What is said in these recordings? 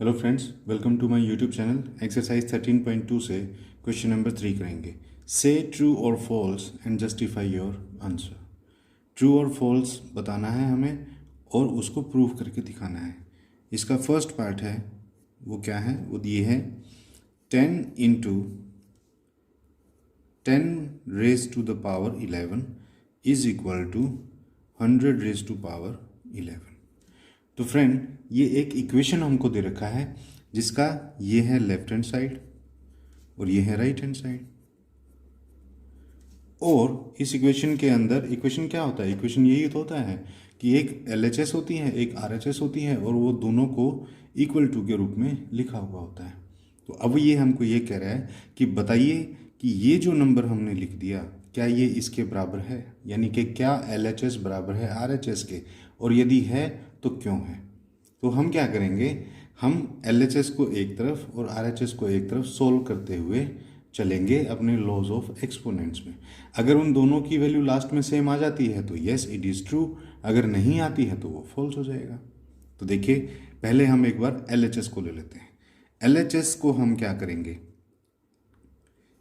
Hello friends, welcome to my YouTube channel. Exercise 13.2 से question number 3 करेंगे। से true और false and justify your answer. True और false बताना है हमें और उसको प्रूव करके दिखाना है। इसका फर्स्ट पार्ट है वो क्या है, वो ये है 10 into 10 raised to the power 11 is equal to 100 raised to power 11। तो फ्रेंड, ये एक इक्वेशन हमको दे रखा है जिसका ये है लेफ्ट हैंड साइड और ये है राइट हैंड साइड। और इस इक्वेशन के अंदर इक्वेशन क्या होता है, इक्वेशन यही तो होता है कि एक LHS होती है, एक RHS होती है और वो दोनों को इक्वल टू के रूप में लिखा हुआ होता है। तो अब ये हमको ये कह रहा है कि बताइए कि ये जो नंबर हमने लिख दिया क्या ये इसके बराबर है, यानी कि क्या LHS बराबर है RHS के, और यदि है तो क्यों है। तो हम क्या करेंगे, हम LHS को एक तरफ और RHS को एक तरफ सोल्व करते हुए चलेंगे अपने लॉज ऑफ एक्सपोनेंट्स में। अगर उन दोनों की वैल्यू लास्ट में सेम आ जाती है तो यस इट इज़ ट्रू, अगर नहीं आती है तो वो फॉल्स हो जाएगा। तो देखिए, पहले हम एक बार LHS को ले लेते हैं। LHS को हम क्या करेंगे,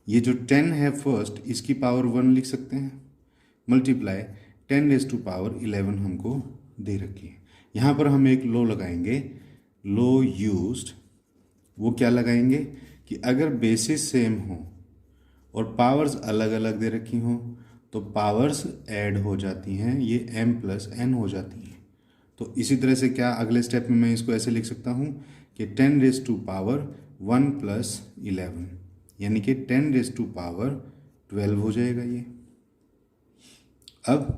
ये जो 10 है फर्स्ट, इसकी पावर 1 लिख सकते हैं, मल्टीप्लाई 10 रेज टू पावर 11 हमको दे रखी है। यहाँ पर हम एक लो लगाएंगे, लो यूज्ड। वो क्या लगाएंगे कि अगर बेसिस सेम हो और पावर्स अलग अलग दे रखी हों तो पावर्स ऐड हो जाती हैं, ये m प्लस n हो जाती हैं। तो इसी तरह से क्या अगले स्टेप में मैं इसको ऐसे लिख सकता हूँ कि 10 रेज टू पावर 1 प्लस 11, यानी कि 10 रेज टू पावर 12 हो जाएगा ये। अब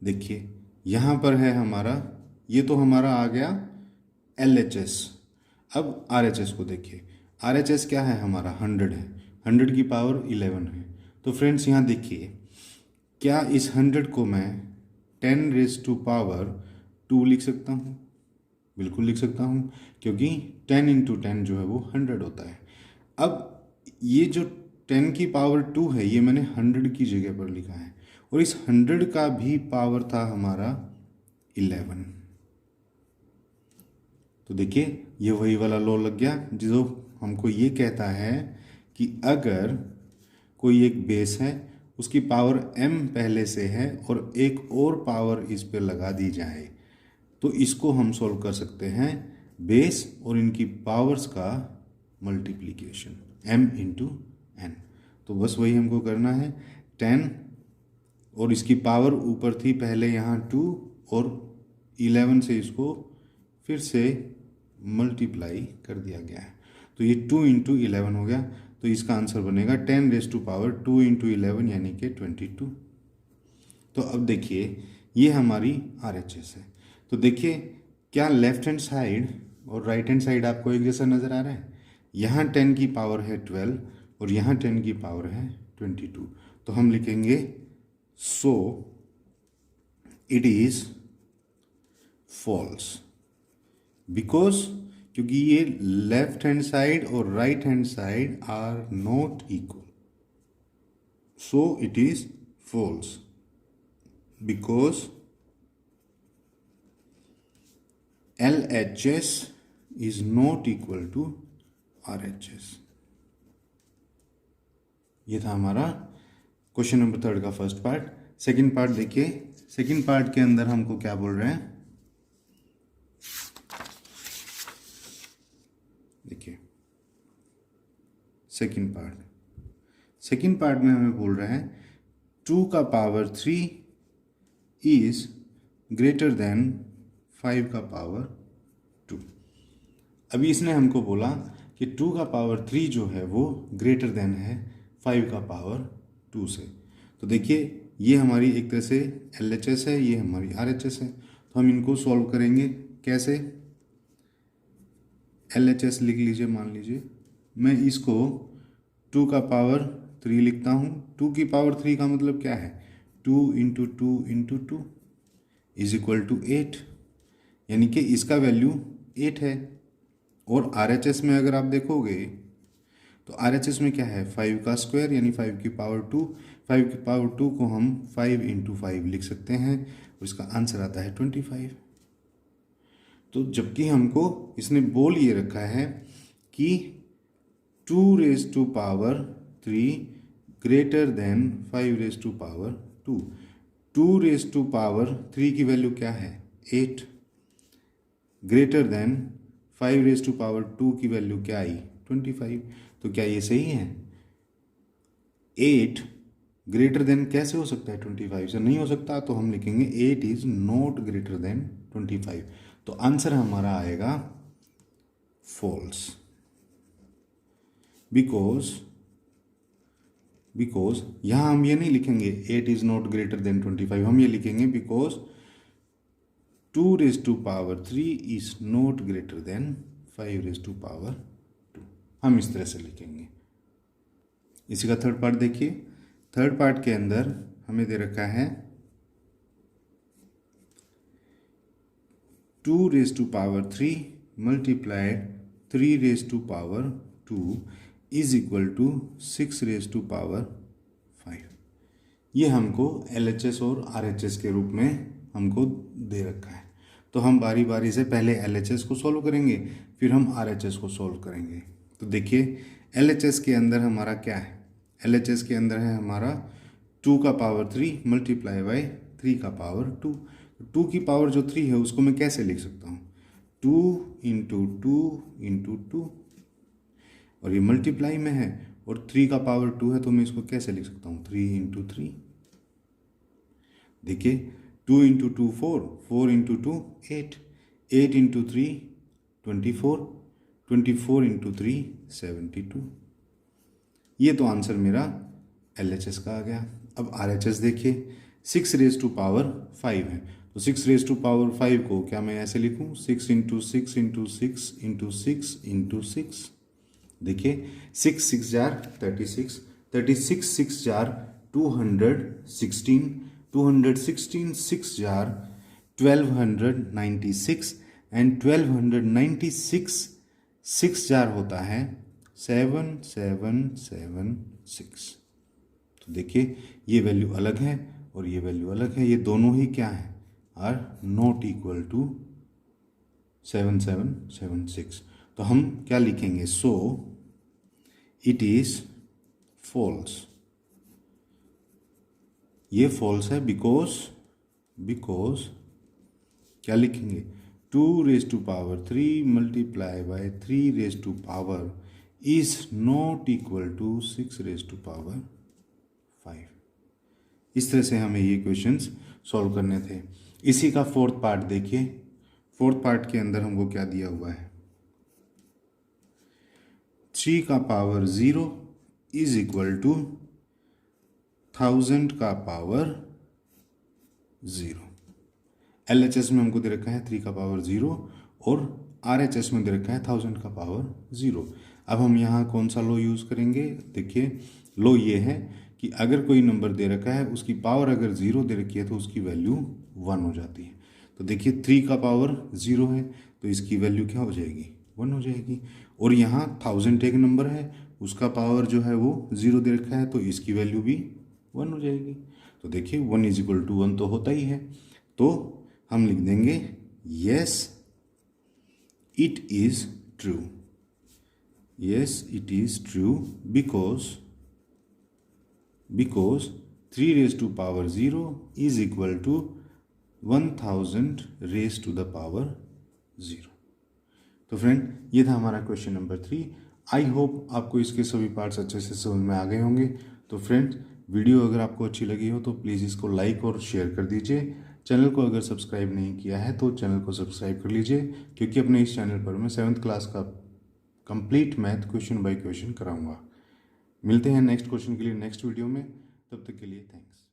देखिए यहाँ पर है हमारा, ये तो हमारा आ गया LHS। अब RHS को देखिए, RHS क्या है हमारा 100 है, 100 की पावर 11 है। तो फ्रेंड्स यहाँ देखिए, क्या इस 100 को मैं 10 रेज टू पावर 2 लिख सकता हूँ? बिल्कुल लिख सकता हूँ, क्योंकि 10 इंटू 10 जो है वो 100 होता है। अब ये जो 10 की पावर 2 है ये मैंने 100 की जगह पर लिखा है, और इस 100 का भी पावर था हमारा 11। तो देखिए ये वही वाला लॉ लग गया जो हमको ये कहता है कि अगर कोई एक बेस है उसकी पावर m पहले से है और एक और पावर इस पे लगा दी जाए तो इसको हम सॉल्व कर सकते हैं बेस और इनकी पावर्स का मल्टीप्लिकेशन m इंटू n। तो बस वही हमको करना है, 10 और इसकी पावर ऊपर थी पहले यहाँ 2 और 11 से इसको फिर से मल्टीप्लाई कर दिया गया है। तो ये 2 इंटू 11 हो गया, तो इसका आंसर बनेगा 10 रेज टू पावर 2 इंटू 11 यानी कि 22। तो अब देखिए ये हमारी RHS है। तो देखिए क्या लेफ्ट हैंड साइड और राइट हैंड साइड आपको एक जैसा नज़र आ रहा है। यहाँ 10 की पावर है 12 और यहाँ 10 की पावर है 22। तो हम लिखेंगे so it is false, because क्योंकि ये लेफ्ट हैंड साइड और right hand side are not equal, so it is false because LHS is not equal to RHS। ये था हमारा क्वेश्चन नंबर 3 का फर्स्ट पार्ट। सेकंड पार्ट देखिए, second part के अंदर हमको क्या बोल रहे हैं, देखिए सेकंड पार्ट में हमें बोल रहा है 2 का पावर 3 इज ग्रेटर देन 5 का पावर 2। अभी इसने हमको बोला कि 2 का पावर 3 जो है वो ग्रेटर देन है 5 का पावर 2 से। तो देखिए ये हमारी एक तरह से LHS है, ये हमारी RHS है। तो हम इनको सॉल्व करेंगे कैसे, LHS लिख लीजिए, मान लीजिए मैं इसको 2 का पावर 3 लिखता हूँ। 2 की पावर 3 का मतलब क्या है, 2 into 2 into 2 is equal to 8, यानी कि इसका वैल्यू 8 है। और RHS में अगर आप देखोगे तो RHS में क्या है 5 का स्क्वायर यानी 5 की पावर 2, 5 की पावर 2 को हम 5 इंटू 5 लिख सकते हैं और इसका आंसर आता है 25। तो जबकि हमको इसने बोल ये रखा है कि 2⁻³ ग्रेटर देन 5⁻²। 2⁻³ की वैल्यू क्या है 8, ग्रेटर देन 5⁻² की वैल्यू क्या आई 25। तो क्या ये सही है? 8 ग्रेटर देन कैसे हो सकता है 25 से? नहीं हो सकता। तो हम लिखेंगे 8 इज नॉट ग्रेटर देन 25। तो आंसर हमारा आएगा फॉल्स, बिकॉज यहां हम ये नहीं लिखेंगे 8 इज नॉट ग्रेटर देन 25, हम ये लिखेंगे because 2⁻³ is not greater than 5⁻²। हम इस तरह से लिखेंगे। इसी का थर्ड पार्ट देखिए। थर्ड पार्ट के अंदर हमें दे रखा है 2⁻³ मल्टीप्लाइड 3⁻² इज इक्वल टू 6⁻5। ये हमको LHS और RHS के रूप में हमको दे रखा है। तो हम बारी बारी से पहले LHS को सॉल्व करेंगे, फिर हम RHS को सॉल्व करेंगे। तो देखिए LHS के अंदर हमारा क्या है? LHS के अंदर है हमारा 2⁻³ मल्टीप्लाई बाई 3⁻²। 2 की पावर जो 3 है उसको मैं कैसे लिख सकता हूँ? 2 × 2 × 2, और ये मल्टीप्लाई में है और 3⁻² है, तो मैं इसको कैसे लिख सकता हूँ 3 × 3। देखिए 2 × 2 4, 4 × 2 8, 8 × 3 24, 24 × 3 72। ये तो आंसर मेरा LHS का आ गया। अब RHS देखिए 6⁻5 है, तो 6⁻5 को क्या मैं ऐसे लिखूं 6 × 6 × 6 × 6 × 6। देखिए 6 6 jar 36, 36 6 jar 216, 216 6 jar 1296 and 1296 6 jar होता है 7776। तो देखिए ये वैल्यू अलग है और ये वैल्यू अलग है, ये दोनों ही क्या है आर नॉट इक्वल टू 7776। तो हम क्या लिखेंगे? So it is false. ये फॉल्स है बिकॉज क्या लिखेंगे 2⁻³ multiply by 3⁻² is not equal to 6⁻5। इस तरह से हमें ये क्वेश्चंस सॉल्व करने थे। इसी का फोर्थ पार्ट देखिए। फोर्थ पार्ट के अंदर हमको क्या दिया हुआ है 3⁻0 इज इक्वल टू 1000⁻0। LHS में हमको दे रखा है 3⁻0 और RHS में दे रखा है 1000⁻0। अब हम यहाँ कौन सा लो यूज़ करेंगे? देखिए लो ये है कि अगर कोई नंबर दे रखा है उसकी पावर अगर 0 दे रखी है तो उसकी वैल्यू 1 हो जाती है। तो देखिए 3⁻0 है तो इसकी वैल्यू क्या हो जाएगी 1 हो जाएगी। और यहाँ 1000 एक नंबर है, उसका पावर जो है वो 0 दे रखा है तो इसकी वैल्यू भी 1 हो जाएगी। तो देखिए 1 = 1 तो होता ही है। तो हम लिख देंगे yes it is true. Yes it is true because 3⁻0 is equal to 1000⁻0। तो फ्रेंड ये था हमारा क्वेश्चन नंबर 3। आई होप आपको इसके सभी पार्ट्स अच्छे से समझ में आ गए होंगे। तो फ्रेंड्स वीडियो अगर आपको अच्छी लगी हो तो प्लीज़ इसको लाइक और शेयर कर दीजिए। चैनल को अगर सब्सक्राइब नहीं किया है तो चैनल को सब्सक्राइब कर लीजिए, क्योंकि अपने इस चैनल पर मैं 7th क्लास का complete math question by question कराऊंगा। मिलते हैं नेक्स्ट क्वेश्चन के लिए नेक्स्ट वीडियो में। तब तक के लिए थैंक्स।